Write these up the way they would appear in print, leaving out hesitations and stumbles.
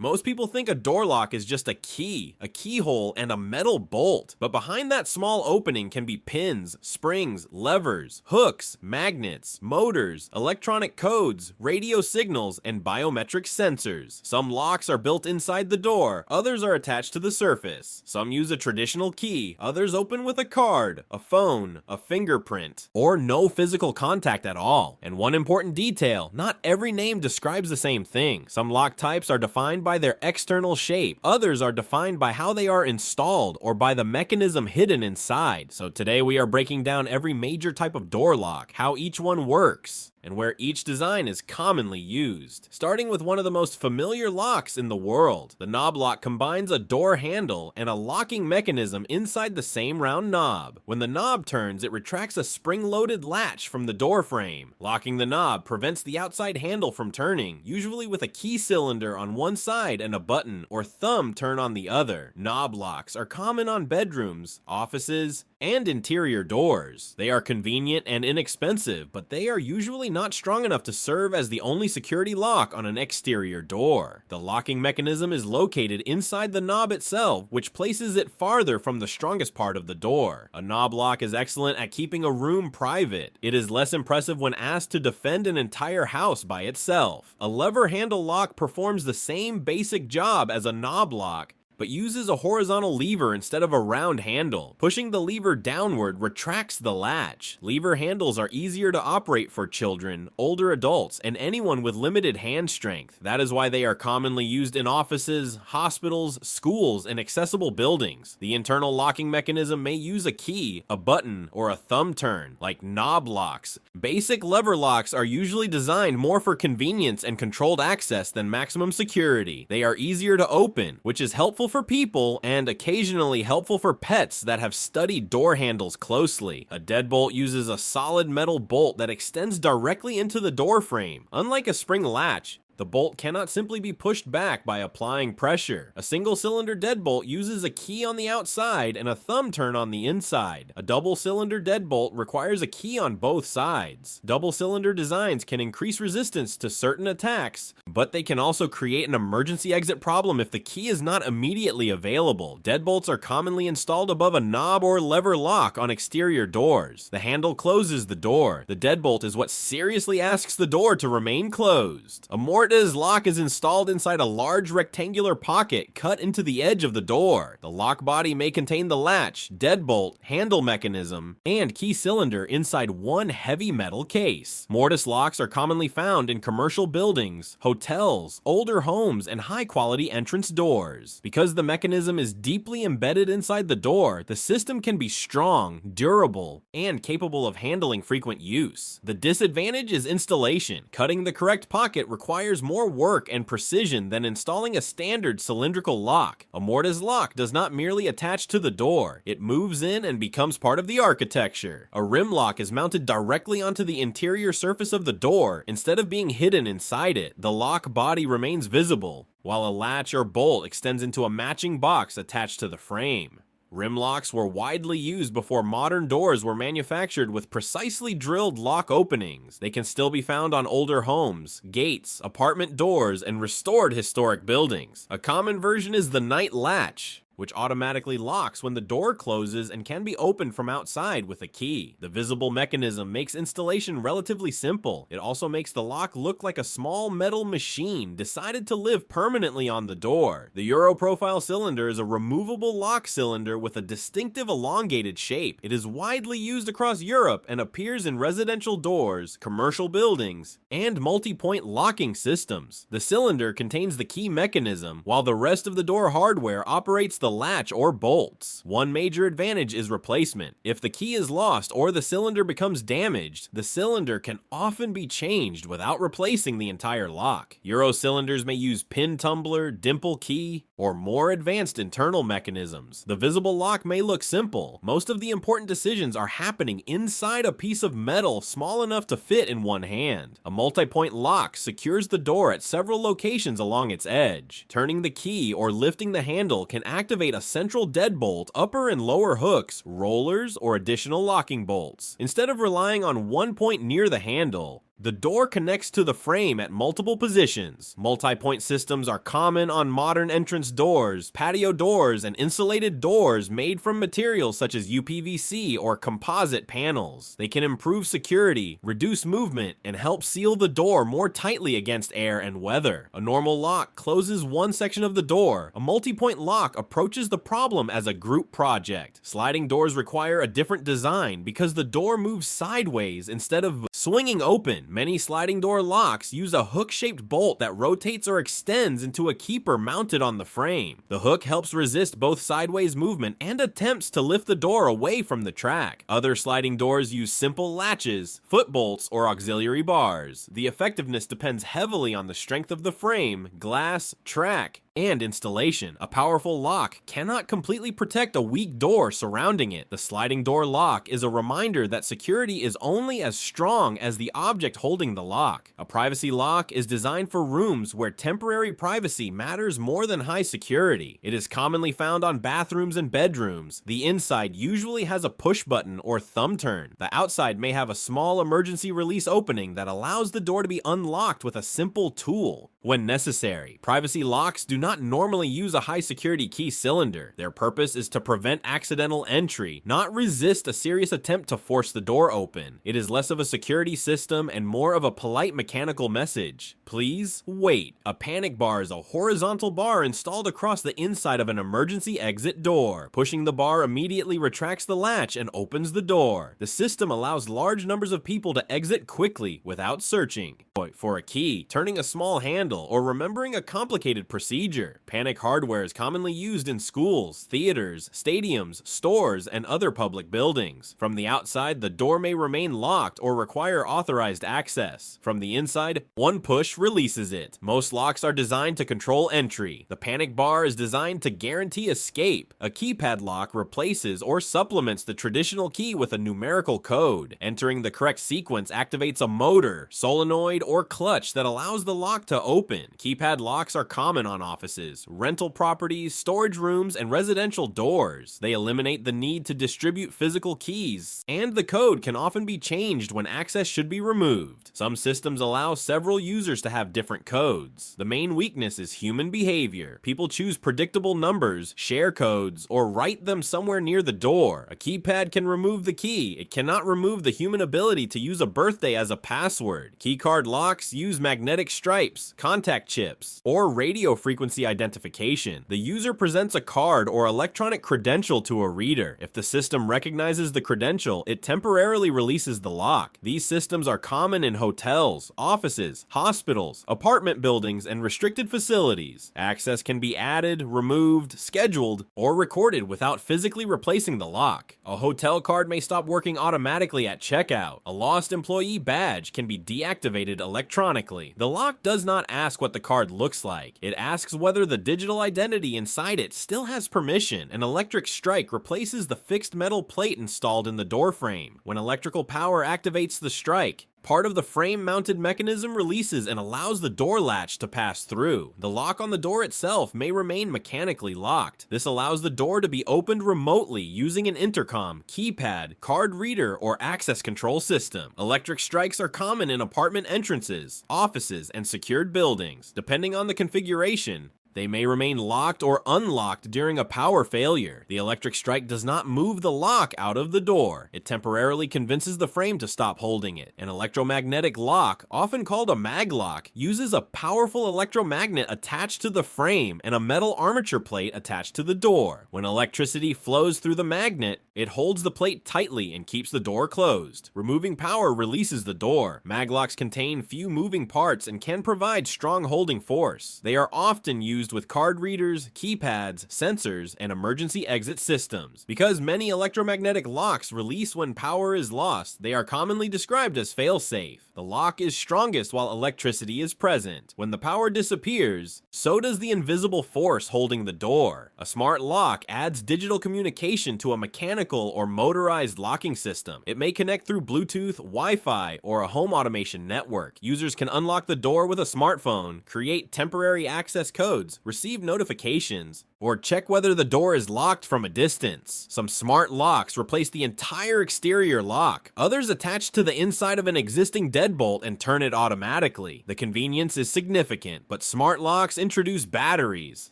Most people think a door lock is just a key, a keyhole, and a metal bolt, but behind that small opening can be pins, springs, levers, hooks, magnets, motors, electronic codes, radio signals, and biometric sensors. Some locks are built inside the door, others are attached to the surface. Some use a traditional key, others open with a card, a phone, a fingerprint, or no physical contact at all. And one important detail, not every name describes the same thing. Some lock types are defined by their external shape, others are defined by how they are installed or by the mechanism hidden inside. So today we are breaking down every major type of door lock, how each one works, and where each design is commonly used. Starting with one of the most familiar locks in the world. The knob lock combines a door handle and a locking mechanism inside the same round knob. When the knob turns, it retracts a spring-loaded latch from the door frame. Locking the knob prevents the outside handle from turning, usually with a key cylinder on one side and a button or thumb turn on the other. Knob locks are common on bedrooms, offices, and interior doors. They are convenient and inexpensive, but they are usually not strong enough to serve as the only security lock on an exterior door. The locking mechanism is located inside the knob itself, which places it farther from the strongest part of the door. A knob lock is excellent at keeping a room private. It is less impressive when asked to defend an entire house by itself. A lever handle lock performs the same basic job as a knob lock, but uses a horizontal lever instead of a round handle. Pushing the lever downward retracts the latch. Lever handles are easier to operate for children, older adults, and anyone with limited hand strength. That is why they are commonly used in offices, hospitals, schools, and accessible buildings. The internal locking mechanism may use a key, a button, or a thumb turn, like knob locks. Basic lever locks are usually designed more for convenience and controlled access than maximum security. They are easier to open, which is helpful for people and occasionally helpful for pets that have studied door handles closely. A deadbolt uses a solid metal bolt that extends directly into the door frame. Unlike a spring latch, the bolt cannot simply be pushed back by applying pressure. A single-cylinder deadbolt uses a key on the outside and a thumb turn on the inside. A double-cylinder deadbolt requires a key on both sides. Double-cylinder designs can increase resistance to certain attacks, but they can also create an emergency exit problem if the key is not immediately available. Deadbolts are commonly installed above a knob or lever lock on exterior doors. The handle closes the door. The deadbolt is what seriously asks the door to remain closed. A Mortise lock is installed inside a large rectangular pocket cut into the edge of the door. The lock body may contain the latch, deadbolt, handle mechanism, and key cylinder inside one heavy metal case. Mortise locks are commonly found in commercial buildings, hotels, older homes, and high-quality entrance doors. Because the mechanism is deeply embedded inside the door, the system can be strong, durable, and capable of handling frequent use. The disadvantage is installation. Cutting the correct pocket requires more work and precision than installing a standard cylindrical lock. A Mortise lock does not merely attach to the door, it moves in and becomes part of the architecture. A rim lock is mounted directly onto the interior surface of the door instead of being hidden inside it. The lock body remains visible, while a latch or bolt extends into a matching box attached to the frame. Rim locks were widely used before modern doors were manufactured with precisely drilled lock openings. They can still be found on older homes, gates, apartment doors, and restored historic buildings. A common version is the night latch, which automatically locks when the door closes and can be opened from outside with a key. The visible mechanism makes installation relatively simple. It also makes the lock look like a small metal machine decided to live permanently on the door. The Europrofile cylinder is a removable lock cylinder with a distinctive elongated shape. It is widely used across Europe and appears in residential doors, commercial buildings, and multi-point locking systems. The cylinder contains the key mechanism, while the rest of the door hardware operates the latch or bolts. One major advantage is replacement. If the key is lost or the cylinder becomes damaged, the cylinder can often be changed without replacing the entire lock. Euro cylinders may use pin tumbler, dimple key, or more advanced internal mechanisms. The visible lock may look simple. Most of the important decisions are happening inside a piece of metal small enough to fit in one hand. A multi-point lock secures the door at several locations along its edge. Turning the key or lifting the handle can activate a central deadbolt, upper and lower hooks, rollers, or additional locking bolts. Instead of relying on one point near the handle, The door connects to the frame at multiple positions. Multi-point systems are common on modern entrance doors, patio doors, and insulated doors made from materials such as UPVC or composite panels. They can improve security, reduce movement, and help seal the door more tightly against air and weather. A normal lock closes one section of the door. A multi-point lock approaches the problem as a group project. Sliding doors require a different design because the door moves sideways instead of swinging open. Many sliding door locks use a hook-shaped bolt that rotates or extends into a keeper mounted on the frame. The hook helps resist both sideways movement and attempts to lift the door away from the track. Other sliding doors use simple latches, foot bolts, or auxiliary bars. The effectiveness depends heavily on the strength of the frame, glass, track, and installation. A powerful lock cannot completely protect a weak door surrounding it. The sliding door lock is a reminder that security is only as strong as the object holding the lock. A privacy lock is designed for rooms where temporary privacy matters more than high security. It is commonly found on bathrooms and bedrooms. The inside usually has a push button or thumb turn. The outside may have a small emergency release opening that allows the door to be unlocked with a simple tool when necessary. Privacy locks do not normally use a high security key cylinder. Their purpose is to prevent accidental entry, not resist a serious attempt to force the door open. It is less of a security system and more of a polite mechanical message. Please wait. A panic bar is a horizontal bar installed across the inside of an emergency exit door. Pushing the bar immediately retracts the latch and opens the door. The system allows large numbers of people to exit quickly without searching for a key, turning a small handle, or remembering a complicated procedure. Panic hardware is commonly used in schools, theaters, stadiums, stores, and other public buildings. From the outside, the door may remain locked or require authorized access. From the inside, one push releases it. Most locks are designed to control entry. The panic bar is designed to guarantee escape. A keypad lock replaces or supplements the traditional key with a numerical code. Entering the correct sequence activates a motor, solenoid, or clutch that allows the lock to open. Keypad locks are common on offices, rental properties, storage rooms, and residential doors. They eliminate the need to distribute physical keys, and the code can often be changed when access should be removed. Some systems allow several users to have different codes. The main weakness is human behavior. People choose predictable numbers, share codes, or write them somewhere near the door. A keypad can remove the key. It cannot remove the human ability to use a birthday as a password. Keycard locks use magnetic stripes, contact chips, or radio frequency identification. The user presents a card or electronic credential to a reader. If the system recognizes the credential, it temporarily releases the lock. These systems are common in hotels, offices, hospitals, apartment buildings, and restricted facilities. Access can be added, removed, scheduled, or recorded without physically replacing the lock. A hotel card may stop working automatically at checkout. A lost employee badge can be deactivated electronically. The lock does not ask what the card looks like. It asks whether the digital identity inside it still has permission. An electric strike replaces the fixed metal plate installed in the door frame. When electrical power activates the strike, part of the frame-mounted mechanism releases and allows the door latch to pass through. The lock on the door itself may remain mechanically locked. This allows the door to be opened remotely using an intercom, keypad, card reader, or access control system. Electric strikes are common in apartment entrances, offices, and secured buildings. Depending on the configuration, they may remain locked or unlocked during a power failure. The electric strike does not move the lock out of the door. It temporarily convinces the frame to stop holding it. An electromagnetic lock, often called a maglock, uses a powerful electromagnet attached to the frame and a metal armature plate attached to the door. When electricity flows through the magnet, it holds the plate tightly and keeps the door closed. Removing power releases the door. Maglocks contain few moving parts and can provide strong holding force. They are often used with card readers, keypads, sensors, and emergency exit systems. Because many electromagnetic locks release when power is lost, they are commonly described as fail-safe. The lock is strongest while electricity is present. When the power disappears, so does the invisible force holding the door. A smart lock adds digital communication to a mechanical or motorized locking system. It may connect through Bluetooth, Wi-Fi, or a home automation network. Users can unlock the door with a smartphone, create temporary access codes, receive notifications, Or check whether the door is locked from a distance. Some smart locks replace the entire exterior lock. Others attach to the inside of an existing deadbolt and turn it automatically. The convenience is significant, but smart locks introduce batteries,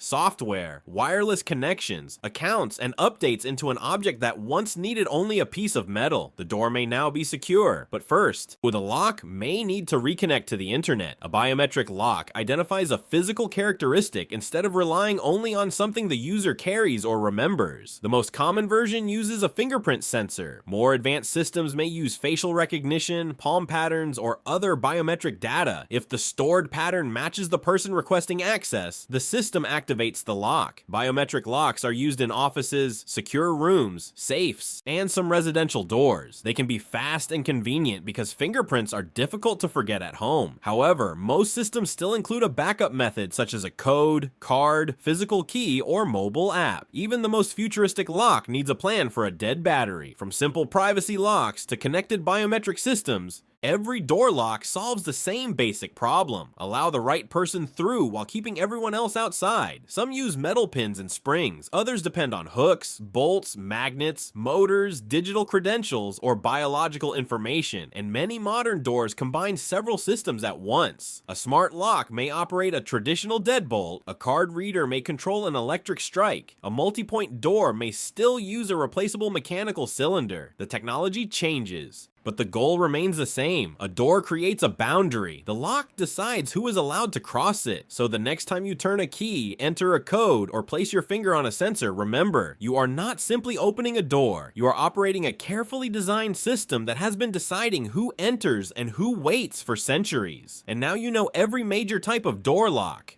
software, wireless connections, accounts, and updates into an object that once needed only a piece of metal. The door may now be secure, but first, with a lock may need to reconnect to the internet. A biometric lock identifies a physical characteristic instead of relying only on something the user carries or remembers. The most common version uses a fingerprint sensor. More advanced systems may use facial recognition, palm patterns, or other biometric data. If the stored pattern matches the person requesting access, the system activates the lock. Biometric locks are used in offices, secure rooms, safes, and some residential doors. They can be fast and convenient because fingerprints are difficult to forget at home. However, most systems still include a backup method such as a code, card, physical key, or mobile app. Even the most futuristic lock needs a plan for a dead battery. From simple privacy locks to connected biometric systems, every door lock solves the same basic problem. Allow the right person through while keeping everyone else outside. Some use metal pins and springs. Others depend on hooks, bolts, magnets, motors, digital credentials, or biological information. And many modern doors combine several systems at once. A smart lock may operate a traditional deadbolt. A card reader may control an electric strike. A multi-point door may still use a replaceable mechanical cylinder. The technology changes, but the goal remains the same. A door creates a boundary. The lock decides who is allowed to cross it. So the next time you turn a key, enter a code, or place your finger on a sensor, remember, you are not simply opening a door. You are operating a carefully designed system that has been deciding who enters and who waits for centuries. And now you know every major type of door lock.